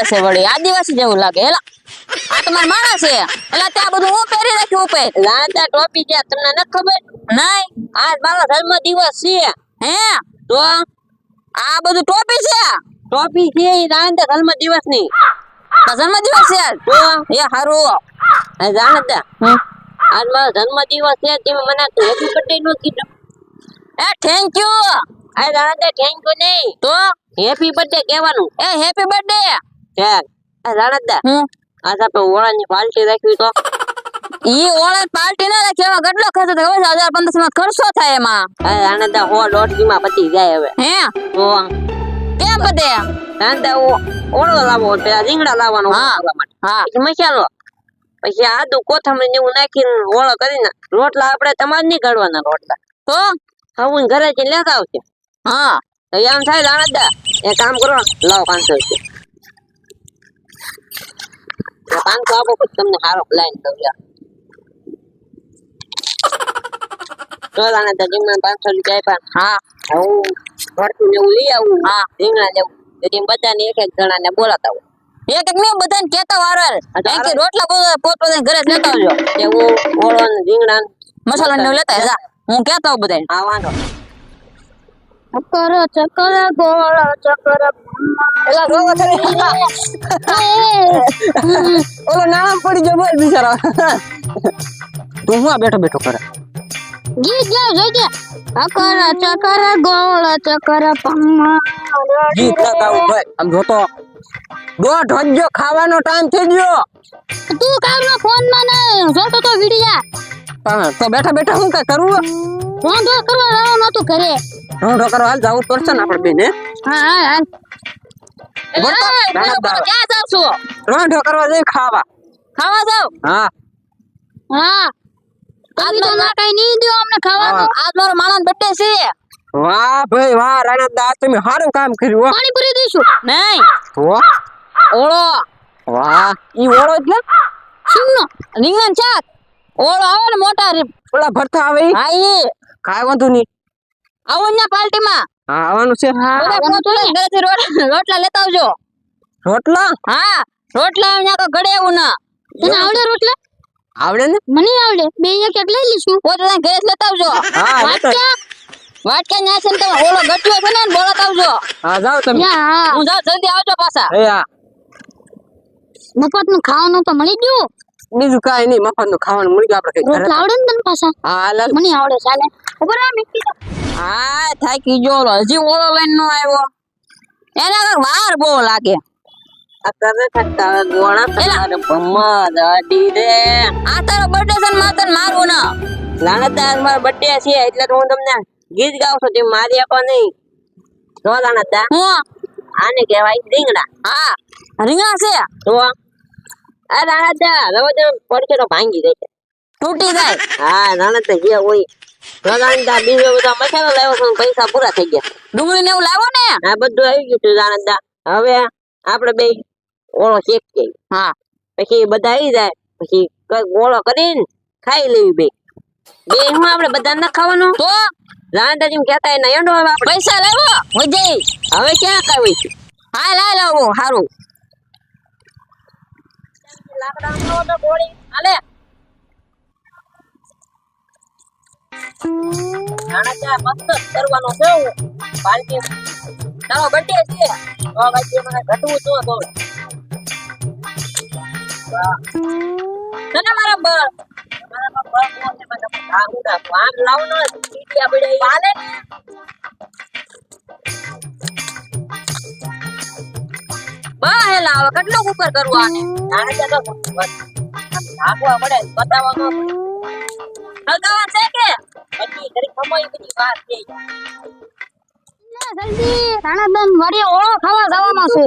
છે વળી આદિવાસી જેવું લાગે એલા આ તમાર માણસ છે એલા ત્યાં બધું હું પહેરી રાખ્યું ઉપર લાંદા ટોપી છે તમને નથી ખબર? નહીં આજ મારો જન્મ દિવસ છે. હે તો આ બધું ટોપી છે ટોપી છે ઈ લાંદા જન્મ દિવસ ની. તો જન્મદિવસ છે આજ. તો એ હારું આ જાણતા આજ મારો જન્મ દિવસ છે તમે મને હેપી બર્થડે નો કીધું. એ થેન્ક યુ આ જાણતા થેન્ક યુ નહીં, તો હેપી બર્થડે કહેવાનું. એ હેપી બર્થડે છે આ જાણતા આજ આપણે ઓળાની પાર્ટી રાખવી તો ઈ ઓળે પાર્ટી ના રાખી એમાં કેટલો ખર્ચો થાય ખબર છે 1500 માં ખર્ચો થાય એમાં આ જાણતા હો દોઢી માં પતી જાય હવે. હે તો કેમ બધે જાણતા ઓળો લાવો પેલા રીંગણા લાવવાનો હા. ઓળા માટે. હા પછી મસાલો, પછી આદુ કોથમરી ને એવું નાખીને ઓળો કરીને રોટલા આપણે તમારે નહીં કાઢવાના રોટલા તો હું ઘરે જઈને લેતા આવશે. હા તો એમ થાય જાણતા એ કામ કરો લાવો 500 રૂપિયા 500 આપો પછી તમને સારો લાઈન દઉં યાર. તો જાણતા જીમના 500 રૂપિયા આપ્યા. હા હું ભરતું ને એવું લઈ આવું. હા. રીંગણા લેવું તો તેમ બધાને એક એક જણાને બોલાતા હોય. એક એક ને બધાને કેતા વારવાર કે રોટલા પોત ઘરે જ લેતા આવજો કે હું ઓળો ને રીંગણા ને મસાલા ને એવું લેતા જા હું કેતા આવું બધાને હા વાંધો. ચક્કર ચક્કર ગોળ ચક્કર એલા રોવો છે ને? ઓલો નામ પડી ગયો બોલ બિચારો. તું હું આ બેઠો બેઠો કરે? ગીત ગાવ જોજે ચક્કર ચક્કર ગોળ ચક્કર ગીત ના ગાવું ભાઈ આમ જોતો દોઢ વાગ્યો ખાવાનો ટાઈમ થઈ ગયો. તું કામનો ફોન માં ને જોતો તો વિડિયા હા, તો બેઠા બેઠા હું કઈ કરવું? રોંધો કરવા જવાનું હતું ઘરે રોંઢો કરવા હાલ જાવું પડશે ને આપણે બેને. હા હા હા બોલતો, દાણા દાવ. ક્યાં જાવ છો રોંઢો કરવા જઈ ખાવા. ખાવા જાવ હા હા તમે તો ના કઈ નહીં દો અમને ખાવાનું આજ મારો માણસ બર્થડે છે વાહ ભાઈ વાહ રાણા તમે સારું કામ કર્યું હો. પાણીપુરી દઈશું નહીં તો ઓળો વાહ ઈ ઓળો જ ને શીમનો રીંગણ શાક ઓળો આવે ને મોટા ઓલા ભરતા આવે ઈ? હા ઈ કાંઈ વાંધો નહીં. આવો ને પાર્ટીમાં હા આવવાનું છે. રોટલા લેતા આવજો રોટલા હા રોટલા અહીંયા તો ઘડે એવું ના તને આવડે રોટલા આવડે ને? મને આવડે બે એક એક લઈ લઈશું પોતાના ઘરે જ લેતા આવજો હા, વાટકા વાટકા ન્યા છે ને તમે ઓલો ગટ્યો છે ને બોલત આવજો હા જાવ તમે. હા હું જાઉં જલ્દી આવજો પાછા એ હા મફત નું ખાવાનું તો મળી ગયું બીજું કાંઈ નહીં મફત નું ખાવાનું મળી ગયું આપણે કઈ ઘરે. રોટલા આવડે ને તને પાછા હા લાલ મને આવડે ચાલે ખબર આ મીઠી હા થાકી ગયો હજી ઓલો લઈને નો આવ્યો એને કાંઈક વાર બહુ લાગે આ કરે થતા ગોળા તમારે ભમર અડી રે. આ તારો બર્થડે છે ને માતન મારું ના લાણતદાર મારો બર્થડે છે એટલે તો હું તમને ગીત ગાઉં છું તે મારી આપો નહીં. તો લાણતદાર હું આને કહેવાય રીંગણા. હા રીંગણા છે તો આ લાણતદાર હવે તો પડશે તો ભાંગી જશે. તૂટી જાય હા લાણતદાર જે હોય તો લાણતદાર બીજો બધો મસાલો લાવ્યો છું પૈસા પૂરા થઈ ગયા. ડુંગળી ને એવું લાવો ને આ બધું આવી ગયું છે લાણતદાર. હવે આપણે બે ઓળો શેકીએ. હા પછી બધા આવી જાય પછી કઈક ઓળો કરીને ખાઈ લેવી બે બે હું આપણે બધા ના ખાવાનું તો લાણતદાર જેમ કહેતા એના એંડો હવે આપણે પૈસા લાવો વજઈ હવે ક્યાં કાવી છે હા લાવ લાવો હારું લાકડા નો તો ગોળી હાલે. લાણતદાર મસ્ત કરવાનો છે પાર્ટી તારો બર્થડે છે તો પછી મને ઘટવું તો તને મારા બર બા હેલા હવે કેટલું ઉપર કરવું આને હલકાવા છે કે જલ્દી રાણાબેન વડી ઓળો ખાવા જવાનો છે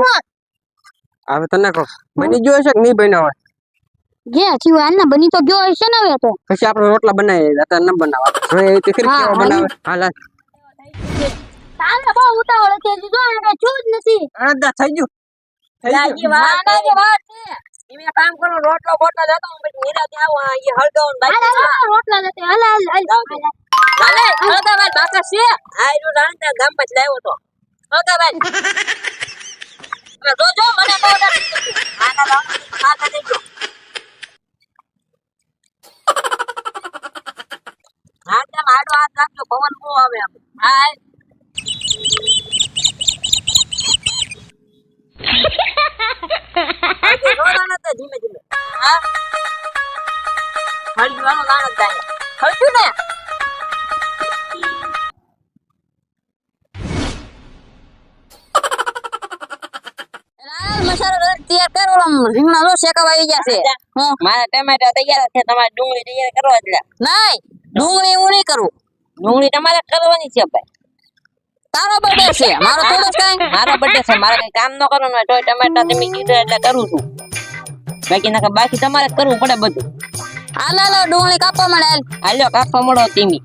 હવે તને કહો બની ગયો છે કે નહીં બન્યો હોય જે થયું આને બની તો ગયો હશે ને હવે તો પછી આપણે રોટલા બનાવીએ અત્યારે ન બનાવવા જોઈએ તે કરી હા, કેવા બનાવે હાલ તારે બહુ ઉતાવળ છે જો એને કઈ છું જ નથી અડધા થઈ ગયું નાનાની વાત છે તમે કામ કરો રોટલો બોટલો લેતો હું પછી નિરાતે આવું અહીંયા હળગાવું હાલ હાલ રોટલા લેતે હાલ હાલ હાલ હાલે હળગાવાય બાકા છે આ રહ્યું રાણતા ગામ પછી લાવ્યો તો હળગાવાય જો જો મને તો order નથી. ના ના ના ખાતા દેજો. હા તેમ આડો હાથ રાખજો પવન બહુ આવે આમ. હા આજે રોડાના તો ધીમે ધીમે. હા હળી વાનો લાણ જ જાય. હળ્યું ને લાલ મસાલો તૈયાર કરો આમ રીંગણા લો શેકાવા આવી ગયા છે હું મારા ટમેટા તૈયાર છે તમારે ડુંગળી તૈયાર કરો એટલે નહીં ડુંગળી હું નહીં કરું ડુંગળી તમારે કરવાની છે ભાઈ તારો બર્થડે છે મારો થોડો કઈ મારો બર્થડે છે મારે કઈ કામ ન કરવાનું હોય તોય ટમેટા તમે કીધું એટલે કરું છું બાકી તમારે જ કરવું પડે બધું હાલો ડુંગળી કાપવા મળે હાલ હાલ્યો કાપવા મળો તીમી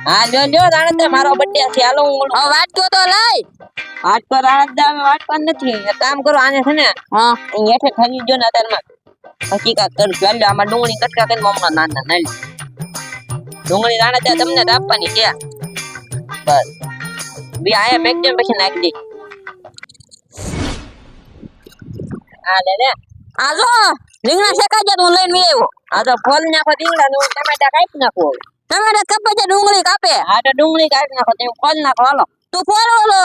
હા લ્યો લ્યો રાણદા મારો બર્થડે છે હાલો હું મળું હવે વાટક્યો તો લઈ વાટકો રાણદા અમે વાટકો નથી એક કામ કરો આને છે ને હા અહીં હેઠે ખાલી જો ને અત્યારમાં હકીકત કરું છું હાલ્યો આમાં ડુંગળી કટકા કરીને મમ્મા નાના નાલી ડુંગળી રાણદા તમને જ આપવાની છે બસ બી આયા મેકજન પછી નાખી દે આ લે લે આ જો રીંગણા શેકાઈ જાય તો હું લઈને આવ્યો આ તો ફોલ નાખો દીવડા નું ટમેટા કાપી નાખો ટમેટા કાપે છે ડુંગળી કાપે આ તો ડુંગળી કાપી નાખો તમે ફોલ નાખો હાલો તું ફોર ઓલો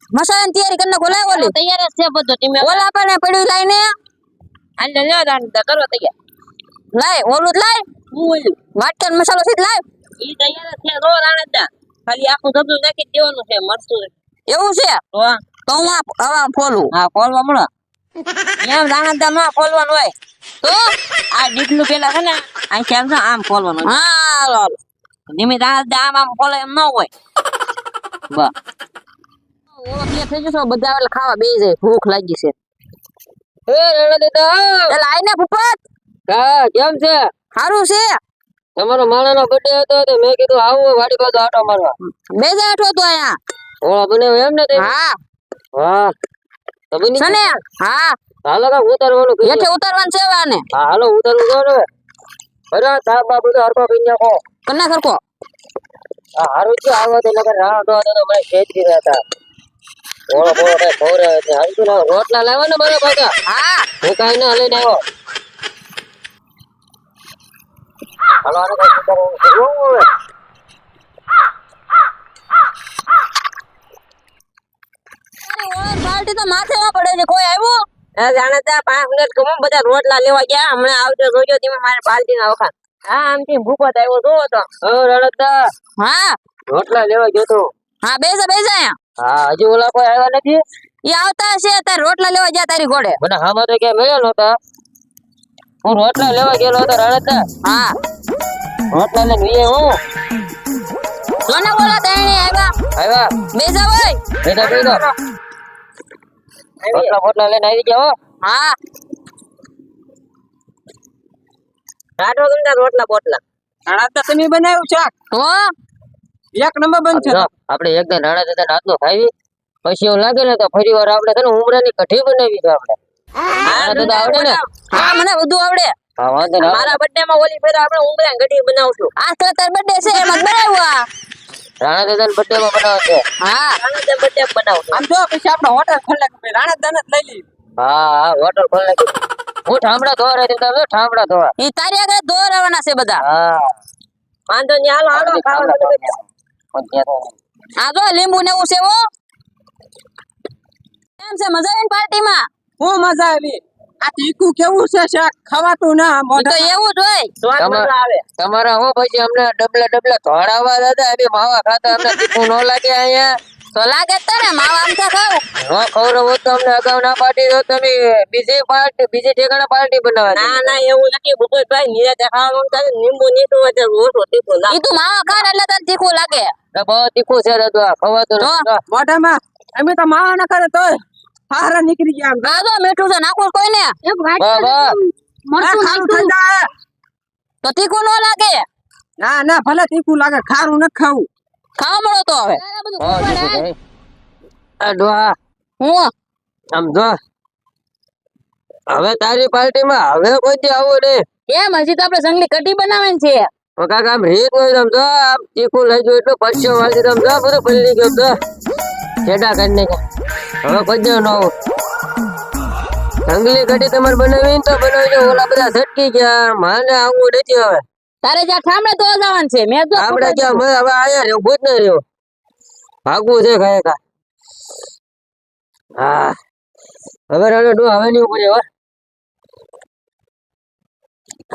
મસાલાની તૈયારી કરીને બોલાવ ઓલી તૈયાર જ છે બધું તમે ઓલા આપણને પડ્યું લઈને હાલ લ્યો રાણદા કરો તૈયાર લાય ઓલું જ લાય હું ઓલું વાટકા મસાલો સીધ લાય ઈ તૈયાર જ છે રો રાણદા ખાલી આખું ધબલું નાખી દેવાનું છે મરચું એવું છે તો તો હું આ ફોલું હા ખોલવા મળો એમ રાણદા માં ખોલવાનું હોય તો આ ડીકલું પેલા છે ને અહીંથી આમ છે આમ ખોલવાનું હોય. હા હાલો ધીમે રાણદા આમ આમ ખોલે એમ ન હોય બસ ઓલો કે થઈ જશે બધા એટલે ખાવા બેસી જાય ભૂખ લાગી છે એ રાણદા એટલે આઈને ભૂપત હા કેમ છે સારું છે તમારો માણાનો બર્થડે હતો તો મેં કીધું આવું વાડી બાજુ આટો મારવા બે જાય આઠો તો અહીંયા ઓળા બનાવ્યો એમ ને તે હા હા તો બની છે ને હા હાલો કાંઈક ઉતારવાનું કીધું. હેઠે ઉતારવાનું છે હવે આને હા હાલો ઉતારવું જો ને અરે ચા બા બધું હરકો પી નાખો કન્ના સરકો આ હારું છે આવો તો નકર રાહ તો મને ખેંચી રહ્યા હતા ઓળો બોળો કઈ ખવરે છે હારું છે ને રોટલા લાવ્યા ને મારા પાછા હા હું કાંઈ ના લઈને આવ્યો હાલો આને કાંઈક ઉતારવાનું કરવું હવે પાર્ટી તો માથેમાં પડે છે કોઈ આવ્યું એ જાણે ત્યાં 5 મિનિટ કમ બધા રોટલા લેવા ગયા હમણાં આવજો જોજો તમે મારી પાર્ટી ના વખાણ હા આમથી ભૂપત આવ્યો જો તો રણતા હા રોટલા લેવા ગયો તો હા બેસે અહીંયા હા હજી ઓલા કોઈ આવ્યા નથી એ આવતા હશે તારે રોટલા લેવા ગયા તારી ઘોડે મને હામાં તો ક્યાં મળ્યો નતા હું રોટલા લેવા ગયેલો હતો રણતા હા રોટલા લઈને વીએ હું જોને બોલા તેણી આવ્યા આવ્યા બેસા ભાઈ બેટા બેટા રોટલા બોટલા લઈને આવી જાઓ હા કાઢો તમને રોટલા બોટલા રાણા તમે બનાવ્યું શાક તો એક નંબર બનશે જો આપણે એક દિન રાણા દાદા હાથનો ખાવી પછી એવું લાગે ને તો ફરી વાર આપણે છે ને ઉમરાની કઢી બનાવી છે આપણે રાણા દાદા આવડે ને હા મને બધું આવડે હા વાંધો નહીં મારા બર્થડે માં ઓલી ફેર આપણે ઉમરાની કઢી બનાવશું આ તો તાર બર્થડે છે એમાં જ બનાવ્યું રાણા દાદા બર્થડે માં બનાવે છે હા રાણા દાદા બર્થડે બનાવશું આમ જો પછી આપણે હોટલ ખોલે રાણા દાન જ લઈ લઈએ હા હા હોટલ ખોલ નાખી હું ઠામડા ધોવા રહી તમે ઠામડા ધોવા એ તારી આગળ દોરાવાના છે બધા હા વાંધો નહીં હાલો હાલો ખાવા આ જો લીંબુ ને એવું છે હો કેમ છે મજા આવી પાર્ટીમાં હું મજા આવી આ તીખું કેવું છે શાક ખવાતું ના ઈ તો મોઢા એવું જ હોય સ્વાદ મજા આવે તમારા હું પછી અમને ડબલા ડબલા ધોળાવા દાદા અમે માવા ખાતા અમને તીખું ન લાગે અહીંયા તો લાગે જ તને માવા આમ તો ખાવ નો ખવડાવો તો અમને અગાઉ ના પાડી દો તમે બીજી ઠેકાણે પાર્ટી બનાવવા ના ના એવું નથી ભૂપતભાઈ નિરાતે ખાવાનું થાય લીંબુ નીચું હોય તો ઓછો તીખું ઈ તું માવા ખા ને એટલે તને તીખું લાગે બહુ તીખું છે રદવા ખવાતું નથી. મોઢામાં અમે તો માવા ના કરે તોય હારા નીકળી ગયા આમ. આ જો મીઠું છે નાખવું કોઈ ને વાહ વાહ આ ખારું થઈ જાય તો તીખું ન લાગે ના ના ભલે તીખું લાગે ખારું ન ખાવું ખાવા મળો તો હવે બહુ તીખું છે આ ડોહા હું સમજો હવે તારી પાર્ટીમાં હવે કોઈ દી આવું નહીં કેમ હજી તો આપણે જંગલી કઢી બનાવવાની છે તો કાકા આમ રીત હોય સમજો આમ તીખું લઈ ગયો એટલું પરસ્યો વાળી સમજો બધું પલ્લી ગયો તો છેડા કરીને હવે કોઈ નો જંગલી કઢી તમારે બનાવી તો બનાવજો. ઓલા બધા ઝટકી ગયા, માને આવું નથી હવે. તારે જ્યાં ઠામડે તો જવાનું છે મેં તો આપણે ક્યાં હવે આયા રહ્યો ભૂત ન રહ્યો, ભાગવું છે ખાય કા. હા હવે રાણે ડો હવે નહીં પડે હવે.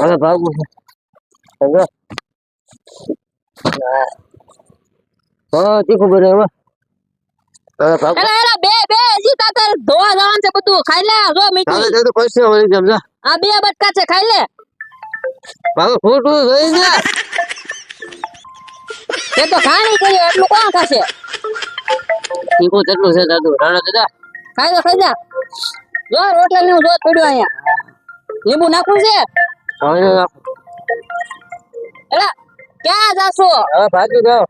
હવે ભાગવું છે. સમજો? હા તીખું બને હવે. હવે ભાગવું. એલા એલા બે બે હજી તારે ધોવા જવાનું છે બધું ખાઈ લે જો મીઠું ચાલે તો પૈસા વળી સમજા. આ બે બટકા છે ખાઈ લે ભાગો ખોટું જોઈ ને. એ તો ખાણી કર્યો એટલું કોણ ખાશે તીખું કેટલું છે દાદુ રાણા દાદા? ખાઈ જા જો રોટલા નું જો પડ્યું અહીંયા લીંબુ નાખવું છે હવે એલા ક્યાં જાશો ભાગી જાઓ.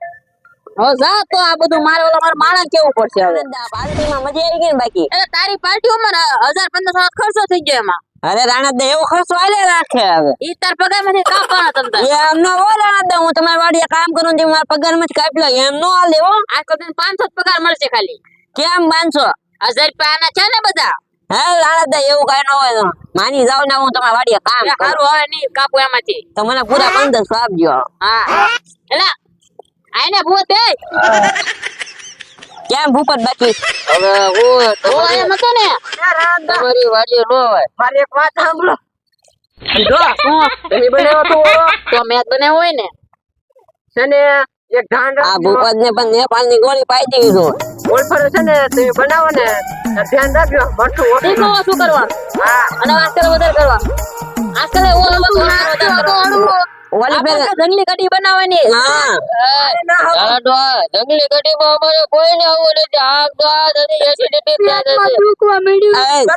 હવે જા તો આ બધું મારે માણસ કેવું પડશે હવે પાર્ટીમાં મજા આવી ગઈ ને બાકી એટલે તારી પાર્ટીઓમાં 1000-1500 ખર્ચો થઈ ગયો એમાં અરે રાણા એવો ખર્ચો આલે રાખે હવે ઈ તાર પગારમાંથી કાપવાના તમતા એમ નો હો રાણા હું તમારી વાડીએ કામ કરું છું મારા પગારમાંથી કાપી લો એમ નો હાલે હો આ તો 500 જ પગાર મળશે ખાલી કેમ 500 1000 રૂપિયા છે ને બધા હે રાણા એવું કઈ ન હોય તો માની જાવ ને હું તમારી વાડીએ કામ સારું હવે નહીં કાપો એમાંથી તો મને પૂરા 1500 આપજો હા એલા આઈને ભૂત દે કેમ ભૂપત બાકી હવે હું ઓ એમ હતો ને તમારી વાડીએ નો હોય. મારી એક વાત સાંભળો જો હું તમે બનાવ્યો તો મેં બનાવ્યો હોય ને છે ને એક ઢાંડ આ ભૂપત ને પણ નેપાળની ગોળી પાઈ દેવી જો ઓળફર છે ને તમે બનાવો ને તો ધ્યાન રાખજો મરચું ઓછું. દેખો શું કરવાનું હા અને આજકાલ વધારે કરવાનું આજકાલ ઓલી પેલા જંગલી કઢી બનાવવાની હા જંગલી કઢીમાં અમારે કોઈ ને આવું નથી. આમ તો આ થતી એસિડિટી થાય છે.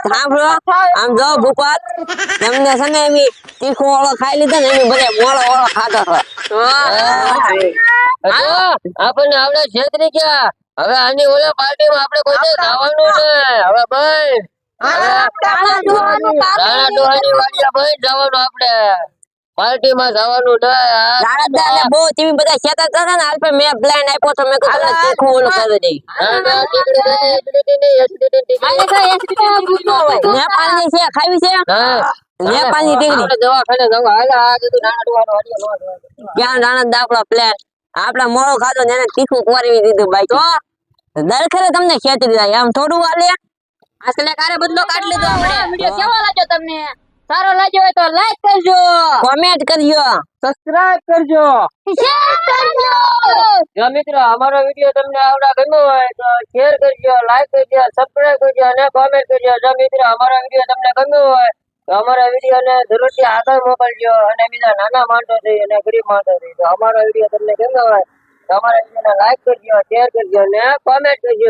સાંભળો આમ જો ભૂપત તમને છે ને એવી તીખો વાળો ખાઈ લીધો ને એવી બધે મોળો વાળો ખાતો આપણને આવડે છેતરી ગયા. હવે આની ઓલા પાર્ટીમાં આપણે કોઈ જવાનું ને હવે ભાઈ રાણા ડોહાની વાડીએ ભાઈ જવાનું આપણે પાર્ટીમાં જવાનું રાણા બહુ તમે બધા ખેતર કરે ને હાલ પણ મેં પ્લાન આપ્યો તો મેં કીધું તમને તીખું ઓલું કરી દઈ નેપાળની છે ખાવી છે નેપાળની ટીકડી દવાખાને જવા હાલ આ બધું રાણા ડોહાનો ક્યાં રાણા દાખલો પ્લાન આપડે મોળો ખાધો ને એને તીખું કોરવી દીધું ભાઈ તો દરખરે તમને ખેતરી જાય આમ થોડું વાલે આસલે કારે બદલો કાઢ લીધો આપણે વિડિયો કેવો લાગ્યો તમને સારો લાગ્યો હોય તો લાઈક કરજો કોમેન્ટ કરજો સબસ્ક્રાઇબ કરજો. શેર કરજો જો મિત્રો અમારો વિડિયો તમને આવડા ગમ્યો હોય તો શેર કરજો, લાઈક કરજો, સબસ્ક્રાઇબ કરજો અને કોમેન્ટ કરજો. જો મિત્રો અમારો વિડિયો તમને ગમ્યો હોય તો અમારા વિડિયોને જરૂરથી આગળ મોકલજો અને બીજા નાના માણસો છે અને ગરીબ માણસો છે તો અમારો વિડિયો તમને ગમ્યો હોય તો અમારા વિડિયોને લાઈક કરજો, શેર કરજો અને કોમેન્ટ કરજો.